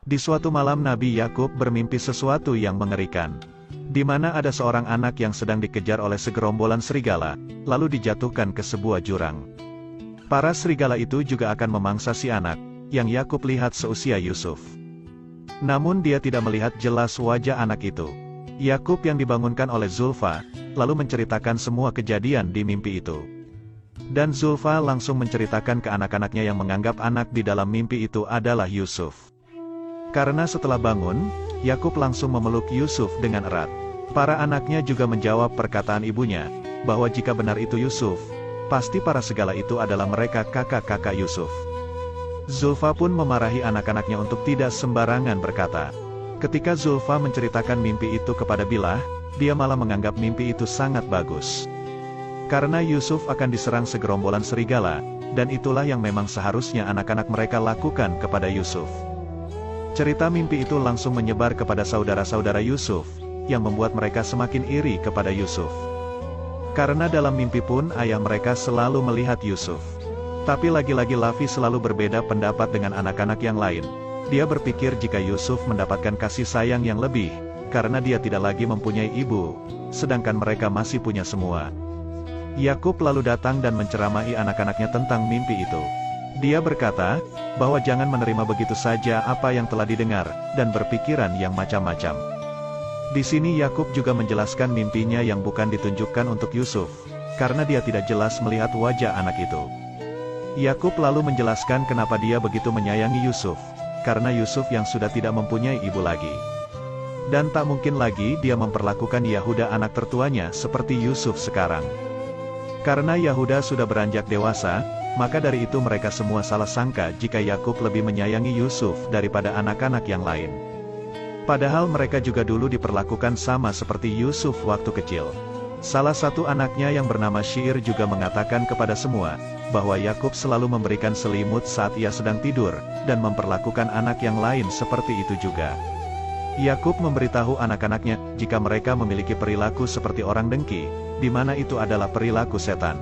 Di suatu malam Nabi Yakub bermimpi sesuatu yang mengerikan. Di mana ada seorang anak yang sedang dikejar oleh segerombolan serigala, lalu dijatuhkan ke sebuah jurang. Para serigala itu juga akan memangsa si anak, yang Yakub lihat seusia Yusuf. Namun dia tidak melihat jelas wajah anak itu. Yakub yang dibangunkan oleh Zulfa, lalu menceritakan semua kejadian di mimpi itu. Dan Zulfa langsung menceritakan ke anak-anaknya yang menganggap anak di dalam mimpi itu adalah Yusuf. Karena setelah bangun, Yakub langsung memeluk Yusuf dengan erat. Para anaknya juga menjawab perkataan ibunya, bahwa jika benar itu Yusuf, pasti para serigala itu adalah mereka kakak-kakak Yusuf. Zulfa pun memarahi anak-anaknya untuk tidak sembarangan berkata. Ketika Zulfa menceritakan mimpi itu kepada Bilah, dia malah menganggap mimpi itu sangat bagus. Karena Yusuf akan diserang segerombolan serigala, dan itulah yang memang seharusnya anak-anak mereka lakukan kepada Yusuf. Cerita mimpi itu langsung menyebar kepada saudara-saudara Yusuf, yang membuat mereka semakin iri kepada Yusuf. Karena dalam mimpi pun ayah mereka selalu melihat Yusuf. Tapi lagi-lagi Lavi selalu berbeda pendapat dengan anak-anak yang lain. Dia berpikir jika Yusuf mendapatkan kasih sayang yang lebih, karena dia tidak lagi mempunyai ibu, sedangkan mereka masih punya semua. Yakub lalu datang dan menceramahi anak-anaknya tentang mimpi itu. Dia berkata, bahwa jangan menerima begitu saja apa yang telah didengar, dan berpikiran yang macam-macam. Di sini Yakub juga menjelaskan mimpinya yang bukan ditunjukkan untuk Yusuf, karena dia tidak jelas melihat wajah anak itu. Yakub lalu menjelaskan kenapa dia begitu menyayangi Yusuf, karena Yusuf yang sudah tidak mempunyai ibu lagi. Dan tak mungkin lagi dia memperlakukan Yahuda anak tertuanya seperti Yusuf sekarang. Karena Yahuda sudah beranjak dewasa, maka dari itu mereka semua salah sangka jika Yakub lebih menyayangi Yusuf daripada anak-anak yang lain. Padahal mereka juga dulu diperlakukan sama seperti Yusuf waktu kecil. Salah satu anaknya yang bernama Syiir juga mengatakan kepada semua, bahwa Yakub selalu memberikan selimut saat ia sedang tidur, dan memperlakukan anak yang lain seperti itu juga. Yakub memberitahu anak-anaknya, jika mereka memiliki perilaku seperti orang dengki, di mana itu adalah perilaku setan.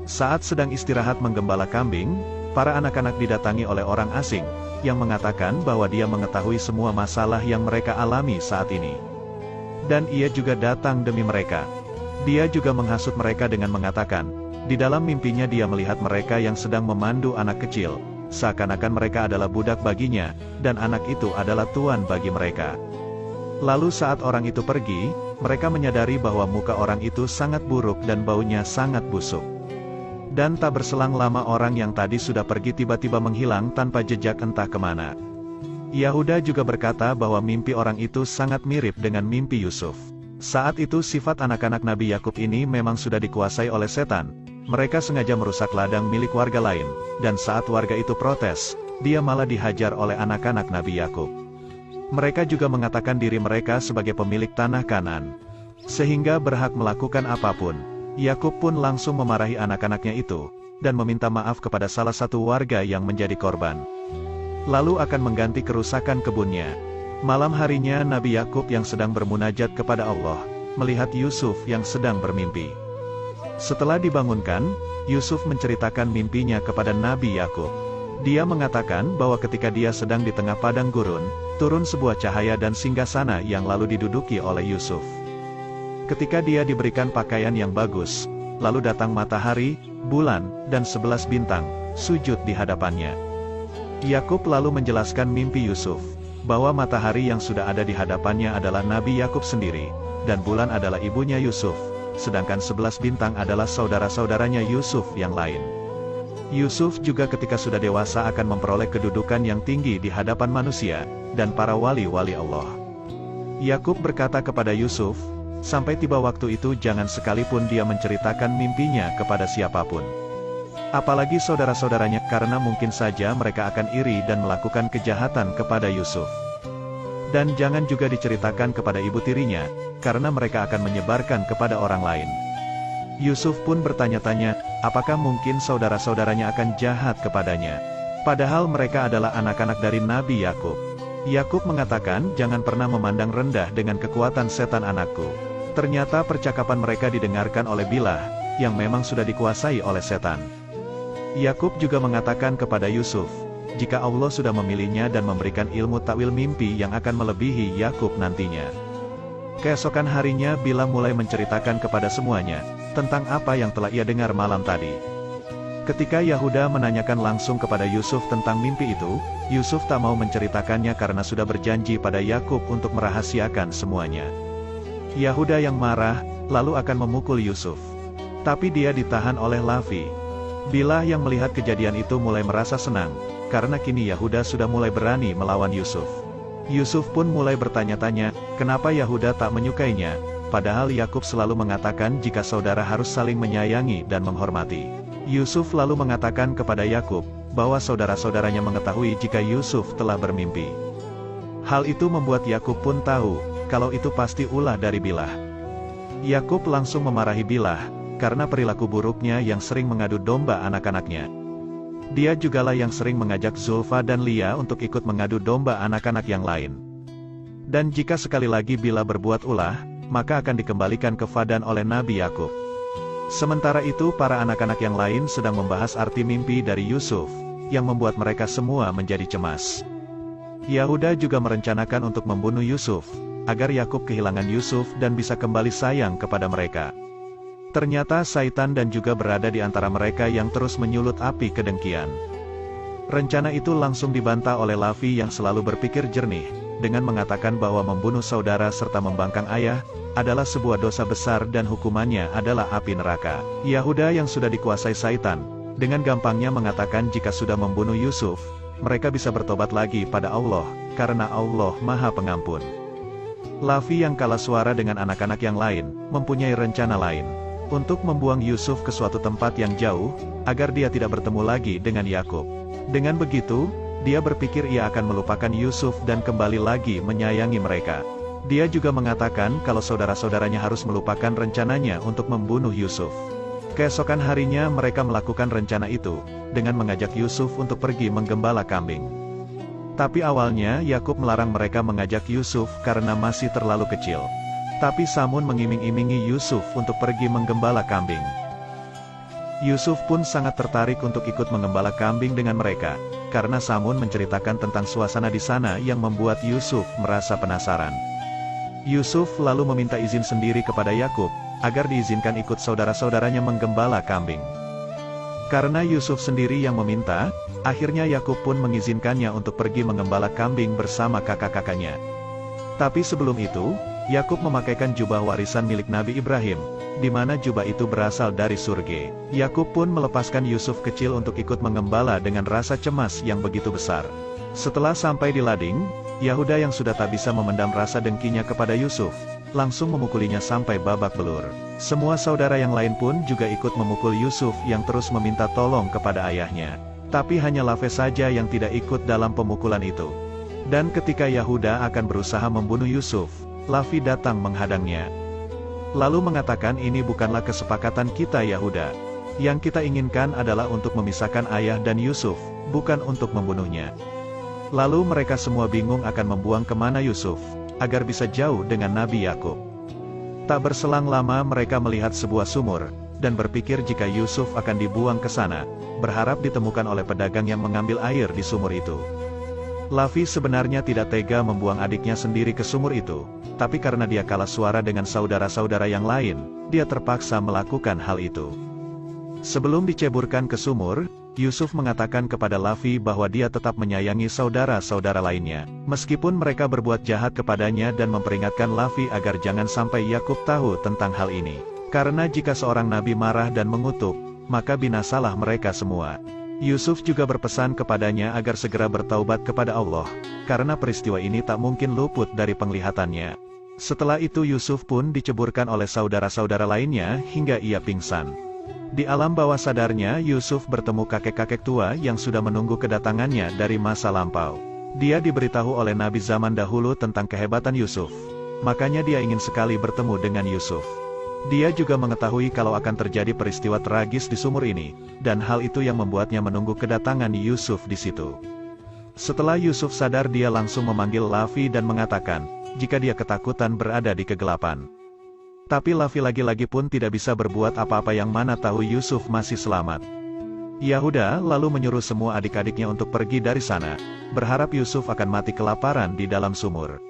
Saat sedang istirahat menggembala kambing, para anak-anak didatangi oleh orang asing, yang mengatakan bahwa dia mengetahui semua masalah yang mereka alami saat ini. Dan ia juga datang demi mereka. Dia juga menghasut mereka dengan mengatakan, di dalam mimpinya dia melihat mereka yang sedang memandu anak kecil, seakan-akan mereka adalah budak baginya, dan anak itu adalah tuan bagi mereka. Lalu saat orang itu pergi, mereka menyadari bahwa muka orang itu sangat buruk dan baunya sangat busuk. Dan tak berselang lama orang yang tadi sudah pergi tiba-tiba menghilang tanpa jejak entah kemana. Yahuda juga berkata bahwa mimpi orang itu sangat mirip dengan mimpi Yusuf. Saat itu sifat anak-anak Nabi Yakub ini memang sudah dikuasai oleh setan. Mereka sengaja merusak ladang milik warga lain, dan saat warga itu protes, dia malah dihajar oleh anak-anak Nabi Yakub. Mereka juga mengatakan diri mereka sebagai pemilik tanah Kanaan, sehingga berhak melakukan apapun. Yakub pun langsung memarahi anak-anaknya itu, dan meminta maaf kepada salah satu warga yang menjadi korban. Lalu akan mengganti kerusakan kebunnya. Malam harinya Nabi Yakub yang sedang bermunajat kepada Allah, melihat Yusuf yang sedang bermimpi. Setelah dibangunkan, Yusuf menceritakan mimpinya kepada Nabi Yakub. Dia mengatakan bahwa ketika dia sedang di tengah padang gurun, turun sebuah cahaya dan singgasana yang lalu diduduki oleh Yusuf. Ketika dia diberikan pakaian yang bagus, lalu datang matahari, bulan, dan 11 bintang, sujud di hadapannya. Yakub lalu menjelaskan mimpi Yusuf, bahwa matahari yang sudah ada di hadapannya adalah Nabi Yakub sendiri, dan bulan adalah ibunya Yusuf, sedangkan 11 bintang adalah saudara-saudaranya Yusuf yang lain. Yusuf juga ketika sudah dewasa akan memperoleh kedudukan yang tinggi di hadapan manusia, dan para wali-wali Allah. Yakub berkata kepada Yusuf, sampai tiba waktu itu jangan sekalipun dia menceritakan mimpinya kepada siapapun. Apalagi saudara-saudaranya, karena mungkin saja mereka akan iri dan melakukan kejahatan kepada Yusuf. Dan jangan juga diceritakan kepada ibu tirinya, karena mereka akan menyebarkan kepada orang lain. Yusuf pun bertanya-tanya, apakah mungkin saudara-saudaranya akan jahat kepadanya? Padahal mereka adalah anak-anak dari Nabi Yakub. Yakub mengatakan, jangan pernah memandang rendah dengan kekuatan setan anakku. Ternyata percakapan mereka didengarkan oleh Bilah, yang memang sudah dikuasai oleh setan. Yakub juga mengatakan kepada Yusuf, jika Allah sudah memilihnya dan memberikan ilmu takwil mimpi yang akan melebihi Yakub nantinya. Keesokan harinya Bilha mulai menceritakan kepada semuanya tentang apa yang telah ia dengar malam tadi. Ketika Yahuda menanyakan langsung kepada Yusuf tentang mimpi itu, Yusuf tak mau menceritakannya karena sudah berjanji pada Yakub untuk merahasiakan semuanya. Yahuda yang marah, lalu akan memukul Yusuf. Tapi dia ditahan oleh Lavi. Bilha yang melihat kejadian itu mulai merasa senang, karena kini Yahuda sudah mulai berani melawan Yusuf. Yusuf pun mulai bertanya-tanya, kenapa Yahuda tak menyukainya, padahal Yakub selalu mengatakan jika saudara harus saling menyayangi dan menghormati. Yusuf lalu mengatakan kepada Yakub, bahwa saudara-saudaranya mengetahui jika Yusuf telah bermimpi. Hal itu membuat Yakub pun tahu, kalau itu pasti ulah dari Bilha. Yakub langsung memarahi Bilha, karena perilaku buruknya yang sering mengadu domba anak-anaknya. Dia jugalah yang sering mengajak Zulfa dan Lia untuk ikut mengadu domba anak-anak yang lain. Dan jika sekali lagi Bilha berbuat ulah, maka akan dikembalikan ke Padan oleh Nabi Yakub. Sementara itu para anak-anak yang lain sedang membahas arti mimpi dari Yusuf, yang membuat mereka semua menjadi cemas. Yahuda juga merencanakan untuk membunuh Yusuf, agar Yakub kehilangan Yusuf dan bisa kembali sayang kepada mereka. Ternyata Saitan dan juga berada di antara mereka yang terus menyulut api kedengkian. Rencana itu langsung dibantah oleh Lavi yang selalu berpikir jernih, dengan mengatakan bahwa membunuh saudara serta membangkang ayah, adalah sebuah dosa besar dan hukumannya adalah api neraka. Yahuda yang sudah dikuasai Saitan, dengan gampangnya mengatakan jika sudah membunuh Yusuf, mereka bisa bertobat lagi pada Allah, karena Allah Maha Pengampun. Lavi yang kalah suara dengan anak-anak yang lain, mempunyai rencana lain, untuk membuang Yusuf ke suatu tempat yang jauh, agar dia tidak bertemu lagi dengan Yakub. Dengan begitu, dia berpikir ia akan melupakan Yusuf dan kembali lagi menyayangi mereka. Dia juga mengatakan kalau saudara-saudaranya harus melupakan rencananya untuk membunuh Yusuf. Keesokan harinya mereka melakukan rencana itu, dengan mengajak Yusuf untuk pergi menggembala kambing. Tapi awalnya Yakub melarang mereka mengajak Yusuf karena masih terlalu kecil. Tapi Samun mengiming-imingi Yusuf untuk pergi menggembala kambing. Yusuf pun sangat tertarik untuk ikut menggembala kambing dengan mereka, karena Samun menceritakan tentang suasana di sana yang membuat Yusuf merasa penasaran. Yusuf lalu meminta izin sendiri kepada Yakub, agar diizinkan ikut saudara-saudaranya menggembala kambing. Karena Yusuf sendiri yang meminta, akhirnya Yakub pun mengizinkannya untuk pergi menggembala kambing bersama kakak-kakaknya. Tapi sebelum itu, Yakub memakaikan jubah warisan milik Nabi Ibrahim, di mana jubah itu berasal dari surga. Yakub pun melepaskan Yusuf kecil untuk ikut mengembala dengan rasa cemas yang begitu besar. Setelah sampai di lading, Yahuda yang sudah tak bisa memendam rasa dengkinya kepada Yusuf, langsung memukulinya sampai babak belur. Semua saudara yang lain pun juga ikut memukul Yusuf yang terus meminta tolong kepada ayahnya. Tapi hanya Lavi saja yang tidak ikut dalam pemukulan itu. Dan ketika Yahuda akan berusaha membunuh Yusuf, Lavi datang menghadangnya. Lalu mengatakan ini bukanlah kesepakatan kita Yahuda. Yang kita inginkan adalah untuk memisahkan ayah dan Yusuf, bukan untuk membunuhnya. Lalu mereka semua bingung akan membuang kemana Yusuf, agar bisa jauh dengan Nabi Yakub. Tak berselang lama mereka melihat sebuah sumur, dan berpikir jika Yusuf akan dibuang ke sana, berharap ditemukan oleh pedagang yang mengambil air di sumur itu. Lavi sebenarnya tidak tega membuang adiknya sendiri ke sumur itu, tapi karena dia kalah suara dengan saudara-saudara yang lain, dia terpaksa melakukan hal itu. Sebelum diceburkan ke sumur, Yusuf mengatakan kepada Lavi bahwa dia tetap menyayangi saudara-saudara lainnya, meskipun mereka berbuat jahat kepadanya dan memperingatkan Lavi agar jangan sampai Yakub tahu tentang hal ini. Karena jika seorang nabi marah dan mengutuk, maka binasalah mereka semua. Yusuf juga berpesan kepadanya agar segera bertaubat kepada Allah, karena peristiwa ini tak mungkin luput dari penglihatannya. Setelah itu Yusuf pun diceburkan oleh saudara-saudara lainnya hingga ia pingsan. Di alam bawah sadarnya Yusuf bertemu kakek-kakek tua yang sudah menunggu kedatangannya dari masa lampau. Dia diberitahu oleh Nabi zaman dahulu tentang kehebatan Yusuf. Makanya dia ingin sekali bertemu dengan Yusuf. Dia juga mengetahui kalau akan terjadi peristiwa tragis di sumur ini, dan hal itu yang membuatnya menunggu kedatangan Yusuf di situ. Setelah Yusuf sadar dia langsung memanggil Lavi dan mengatakan, jika dia ketakutan berada di kegelapan. Tapi Lavi lagi-lagi pun tidak bisa berbuat apa-apa yang mana tahu Yusuf masih selamat. Yahuda lalu menyuruh semua adik-adiknya untuk pergi dari sana, berharap Yusuf akan mati kelaparan di dalam sumur.